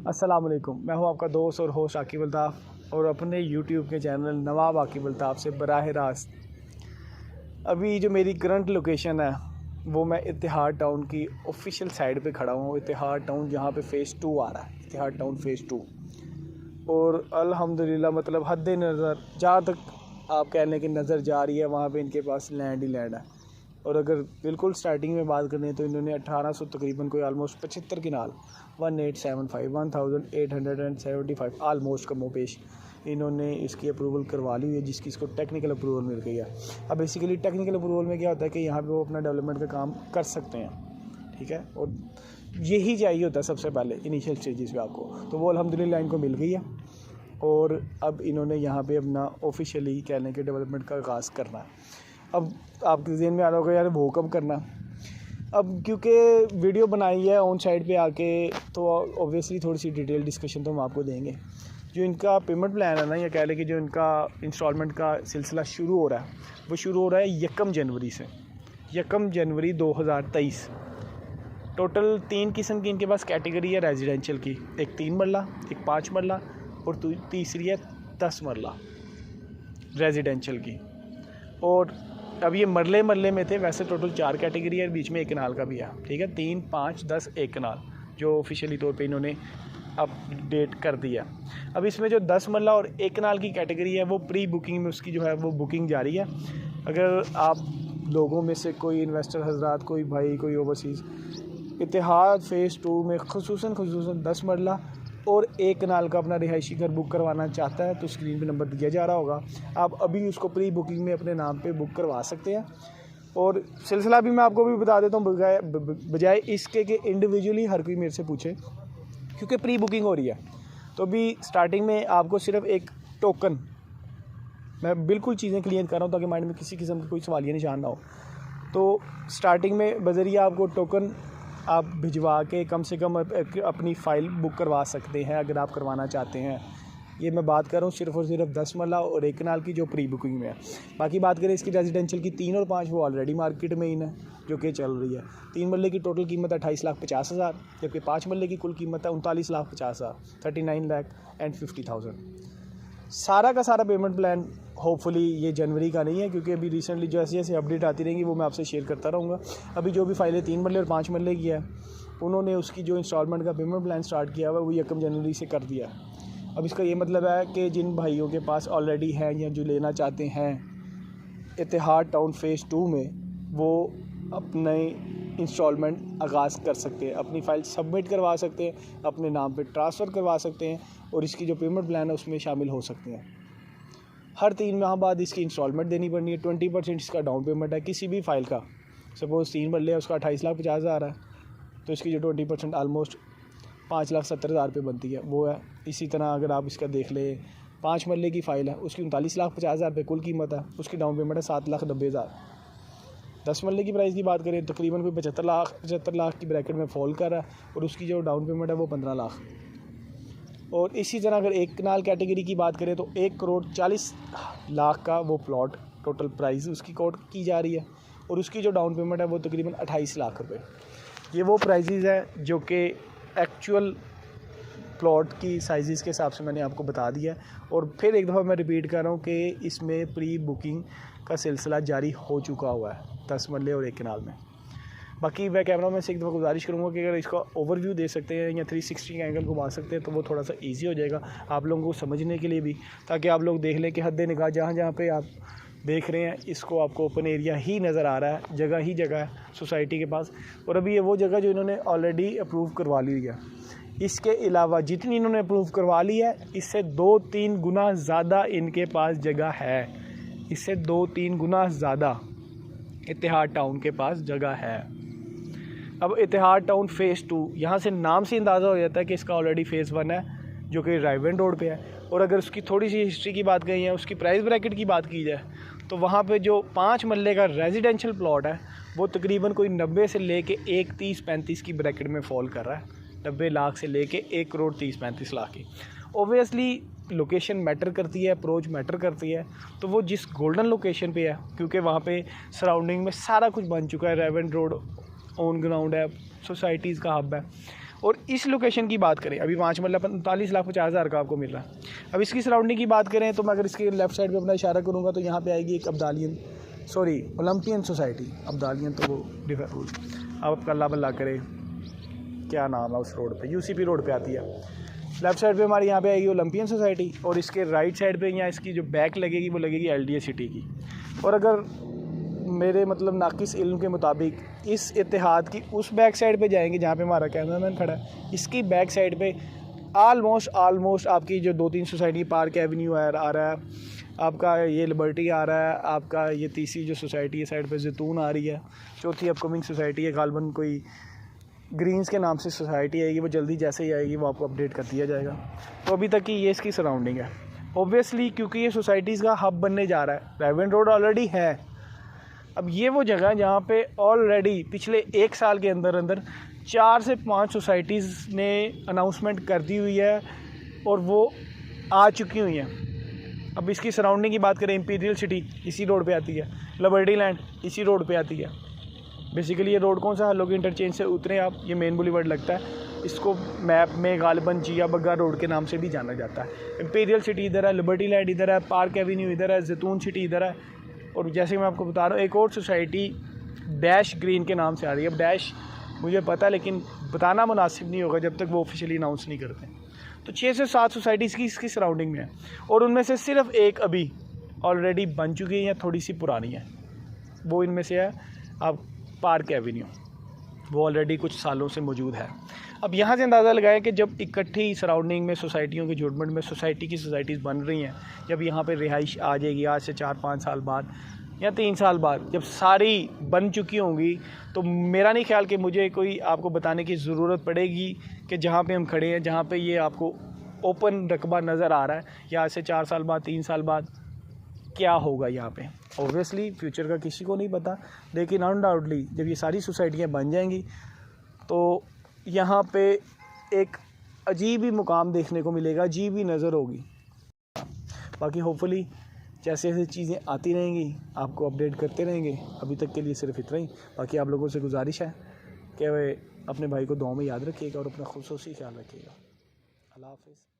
अस्सलाम वालेकुम। मैं हूं आपका दोस्त और होस्ट आकिब अल्ताफ़ और अपने यूट्यूब के चैनल नवाब आकिब अल्ताफ़ से बराह रास्त अभी जो मेरी करंट लोकेशन है वो मैं इतिहाद टाउन की ऑफिशियल साइड पे खड़ा हूँ। इतिहाद टाउन जहाँ पे फ़ेज़ 2 आ रहा है, इतिहाद टाउन फ़ेज़ 2। और अल्हम्दुलिल्लाह मतलब हद नज़र जहाँ तक आप कह लें कि नज़र जा रही है वहाँ पे इनके पास लैंड ही लैंड है। और अगर बिल्कुल स्टार्टिंग में बात करें तो इन्होंने 1800 तकरीबन कोई आलमोस्ट 75 किनाल 1875 आलमोस्ट कमो पेश इन्होंने इसकी अप्रूवल करवा ली हुई है, जिसकी इसको टेक्निकल अप्रूवल मिल गई है। अब बेसिकली टेक्निकल अप्रूवल में क्या होता है कि यहाँ पे वो अपना डेवलपमेंट का काम कर सकते हैं, ठीक है। और यही चाहिए होता है सबसे पहले इनिशियल स्टेजेस पे आपको, तो वो अल्हम्दुलिल्लाह इनको मिल गई है। और अब इन्होंने यहाँ पे अपना ऑफिशियली कह लें कि डेवलपमेंट का आगाज़ करना है। अब आपके ज़हन में आ रहा होगा यार वो कब करना। अब क्योंकि वीडियो बनाई है ऑन साइड पे आके तो ऑब्वियसली थोड़ी सी डिटेल डिस्कशन तो हम आपको देंगे। जो इनका पेमेंट प्लान है ना, या कह लें कि जो इनका इंस्टॉलमेंट का सिलसिला शुरू हो रहा है वो शुरू हो रहा है 1 जनवरी से, 1 जनवरी 2023। टोटल 3 किस्म की इनके पास कैटेगरी है रेजिडेंशियल की, एक 3 मरला, एक 5 मरला और तीसरी है 10 मरला रेजिडेंशियल की। और अब ये मरले में थे, वैसे टोटल 4 कैटेगरी है, बीच में 1 कनाल का भी है, ठीक है। 3, 5, 10, 1 कनाल जो ऑफिशियली तौर पे इन्होंने अपडेट कर दिया। अब इसमें जो 10 मरला और 1 कनाल की कैटेगरी है वो प्री बुकिंग में उसकी जो है वो बुकिंग जारी है। अगर आप लोगों में से कोई इन्वेस्टर हजरात, कोई भाई, कोई ओवरसीज़ इतिहाद फ़ेज़ 2 में खुसूसन 10 मरला और 1 कनाल का अपना रिहायशी घर बुक करवाना चाहता है तो स्क्रीन पे नंबर दिया जा रहा होगा, आप अभी उसको प्री बुकिंग में अपने नाम पे बुक करवा सकते हैं। और सिलसिला भी मैं आपको भी बता देता हूँ, बजाय इसके कि इंडिविजुअली हर कोई मेरे से पूछे, क्योंकि प्री बुकिंग हो रही है। तो अभी स्टार्टिंग में आपको सिर्फ एक टोकन, मैं बिल्कुल चीज़ें क्लियर कर रहा हूँ ताकि माइंड में किसी किस्म का कोई सवालिया निशान ना हो। तो स्टार्टिंग में बजरिया आपको टोकन आप भिजवा के कम से कम अपनी फ़ाइल बुक करवा सकते हैं अगर आप करवाना चाहते हैं। ये मैं बात कर रहा हूँ सिर्फ़ और सिर्फ 10 मरला और 1 कनाल की जो प्री बुकिंग में है। बाकी बात करें इसकी रेजिडेंशियल की 3 और 5, वो ऑलरेडी मार्केट में इन है जो कि चल रही है। 3 मरले की टोटल कीमत है 28,50,000, जबकि 5 मरले की कुल कीमत है 39,50,000, 39,50,000। सारा का सारा पेमेंट प्लान होपफुली ये जनवरी का नहीं है, क्योंकि अभी रिसेंटली जैसे जैसे अपडेट आती रहेंगी वो मैं आपसे शेयर करता रहूँगा। अभी जो भी फाइलें 3 मरले और 5 मरले की है उन्होंने उसकी जो इंस्टॉलमेंट का पेमेंट प्लान स्टार्ट किया हुआ है वो 1 जनवरी से कर दिया। अब इसका ये मतलब है कि जिन भाइयों के पास ऑलरेडी हैं या जो लेना चाहते हैं इतिहाद टाउन फ़ेज़ 2 में, वो अपने इंस्टॉलमेंट आगाज़ कर सकते हैं, अपनी फ़ाइल सबमिट करवा सकते हैं, अपने नाम पे ट्रांसफ़र करवा सकते हैं और इसकी जो पेमेंट प्लान है उसमें शामिल हो सकते हैं। हर 3 माह बाद इसकी इंस्टॉलमेंट देनी पड़नी है। 20% इसका डाउन पेमेंट है किसी भी फ़ाइल का। सपोज़ 3 मरले है, उसका 28,50,000 है, तो इसकी जो 20% आलमोस्ट 5,70,000 रुपये बनती है वो है। इसी तरह अगर आप इसका देख लें 5 मरले की फ़ाइल है, उसकी 39,50,000 रुपये कुल कीमत है, उसकी डाउन पेमेंट है 7,90,000। 10 मरले की प्राइस की बात करें तकरीबन कोई 75 लाख की ब्रैकेट में फॉल कर रहा है और उसकी जो डाउन पेमेंट है वो 15 लाख। और इसी तरह अगर 1 कनाल कैटेगरी की बात करें तो 1,40,00,000 का वो प्लॉट टोटल प्राइस उसकी कोट की जा रही है और उसकी जो डाउन पेमेंट है वो तकरीबन 28 लाख रुपए। ये वो प्राइजेज़ है जो कि एक्चुअल प्लॉट की साइज़ के हिसाब से मैंने आपको बता दिया है। और फिर एक दफ़ा मैं रिपीट कर रहा हूँ कि इसमें प्री बुकिंग का सिलसिला जारी हो चुका हुआ है 10 मरले और 1 कनाल में। बाकी मैं कैमरा में से एक दफ़ा गुजारिश करूँगा कि अगर इसका ओवरव्यू दे सकते हैं या 360 का एंगल घुमा सकते हैं तो वो थोड़ा सा इजी हो जाएगा आप लोगों को समझने के लिए भी, ताकि आप लोग देख लें कि हद निगाह जहाँ पे आप देख रहे हैं इसको आपको ओपन एरिया ही नज़र आ रहा है, जगह ही जगह है सोसाइटी के पास। और अभी ये वो जगह जो इन्होंने ऑलरेडी अप्रूव करवा ली है। इसके अलावा जितनी इन्होंने अप्रूव करवा ली है इससे 2-3 गुना ज़्यादा इनके पास जगह है, इससे 2-3 गुना ज़्यादा इतिहाद टाउन के पास जगह है। अब इतिहाद टाउन फ़ेज़ 2, यहाँ से नाम से अंदाज़ा हो जाता है कि इसका ऑलरेडी फ़ेज़ 1 है जो कि रायवन रोड पे है। और अगर उसकी थोड़ी सी हिस्ट्री की बात करें या उसकी प्राइस ब्रैकेट की बात की जाए तो वहाँ पे जो 5 मरले का रेजिडेंशियल प्लॉट है वो तकरीबन कोई 90 से लेके 1,30-35 की ब्रैकेट में फॉल कर रहा है। 90 लाख से लेके 1,30,35 लाख की। ओबियसली लोकेशन मैटर करती है, अप्रोच मैटर करती है, तो वो जिस गोल्डन लोकेशन पे है, क्योंकि वहाँ पे सराउंडिंग में सारा कुछ बन चुका है, रायवन रोड ऑन ग्राउंड है, सोसाइटीज़ का हब है और इस लोकेशन की बात करें, अभी 5 मरला 45,50,000 का आपको मिल रहा है। अब इसकी सराउंडिंग की बात करें तो मैं अगर इसके लेफ़्ट साइड पे अपना इशारा करूँगा तो यहाँ पे आएगी एक ओलंपियन सोसाइटी। अब्दालियन तो वो डिफरेंट, अब अल्लाह बल्ला करे क्या नाम है उस रोड पे, यूसीपी रोड पे आती है। लेफ़्ट साइड पे हमारी यहाँ पे आएगी ओलंपियन सोसाइटी और इसके राइट साइड पे यहाँ इसकी जो बैक लगेगी वो लगेगी एलडीए सिटी की। और अगर मेरे मतलब नाकिस इल्म के मुताबिक इस इत्तेहाद की उस बैक साइड पे जाएंगे जहाँ पे हमारा कैमरामैन खड़ा है, इसकी बैक साइड पे ऑलमोस्ट आपकी जो 2-3 सोसाइटी, पार्क एवेन्यू आ रहा है आपका, ये लिबर्टी आ रहा है आपका, ये तीसरी जो सोसाइटी है साइड पे जैतून आ रही है, चौथी अपकमिंग सोसाइटी है गालबन कोई ग्रीन्स के नाम से सोसाइटी आएगी, वो जल्दी जैसे ही आएगी वो आपको अपडेट कर दिया जाएगा। तो अभी तक की ये इसकी सराउंडिंग है। ऑब्वियसली क्योंकि ये सोसाइटीज़ का हब बनने जा रहा है, रेवन रोड ऑलरेडी है। अब ये वो जगह है जहाँ पे ऑलरेडी पिछले 1 साल के अंदर 4 से 5 सोसाइटीज़ ने अनाउंसमेंट कर दी हुई है और वो आ चुकी हुई हैं। अब इसकी सराउंडिंग की बात करें, इंपीरियल सिटी इसी रोड पे आती है, लिबर्टी लैंड इसी रोड पे आती है। बेसिकली ये रोड कौन सा है, लोग इंटरचेंज से उतरे आप, ये मेन बुलीवर्ड लगता है, इसको मैप में गालिबन जिया बग्गा रोड के नाम से भी जाना जाता है। इंपीरियल सिटी इधर है, लिबर्टी लैंड इधर है, पार्क एवेन्यू इधर है, जैतून सिटी इधर है। और जैसे मैं आपको बता रहा हूँ एक और सोसाइटी डैश ग्रीन के नाम से आ रही है। अब डैश मुझे पता है लेकिन बताना मुनासिब नहीं होगा जब तक वो ऑफिशियली अनाउंस नहीं करते। तो 6 से 7 सोसाइटीज़ की इसकी सराउंडिंग में है और उनमें से सिर्फ एक अभी ऑलरेडी बन चुकी है या थोड़ी सी पुरानी है, वो इनमें से है आप पार्क एवेन्यू, वो ऑलरेडी कुछ सालों से मौजूद है। अब यहाँ से अंदाज़ा लगाएं कि जब इकट्ठी सराउंडिंग में सोसाइटियों के जुड़मट में सोसाइटीज़ बन रही हैं, जब यहाँ पे रिहाइश आ जाएगी आज से 4-5 साल बाद या 3 साल बाद, जब सारी बन चुकी होंगी, तो मेरा नहीं ख्याल कि मुझे कोई आपको बताने की ज़रूरत पड़ेगी कि जहाँ पे हम खड़े हैं, जहाँ पे ये आपको ओपन रकबा नज़र आ रहा है, या आज से 4 साल बाद 3 साल बाद क्या होगा यहाँ पे। ऑब्वियसली फ्यूचर का किसी को नहीं पता, लेकिन अनडाउटली जब ये सारी सोसाइटियाँ बन जाएंगी तो यहाँ पे एक अजीब ही मुकाम देखने को मिलेगा, अजीब ही नज़र होगी। बाकी होपफुली जैसे जैसे चीज़ें आती रहेंगी आपको अपडेट करते रहेंगे। अभी तक के लिए सिर्फ इतना ही। बाकी आप लोगों से गुजारिश है कि वे अपने भाई को दुआ में याद रखिएगा और अपना खुसूसी ख्याल रखिएगा। अल्लाह हाफ़िज़।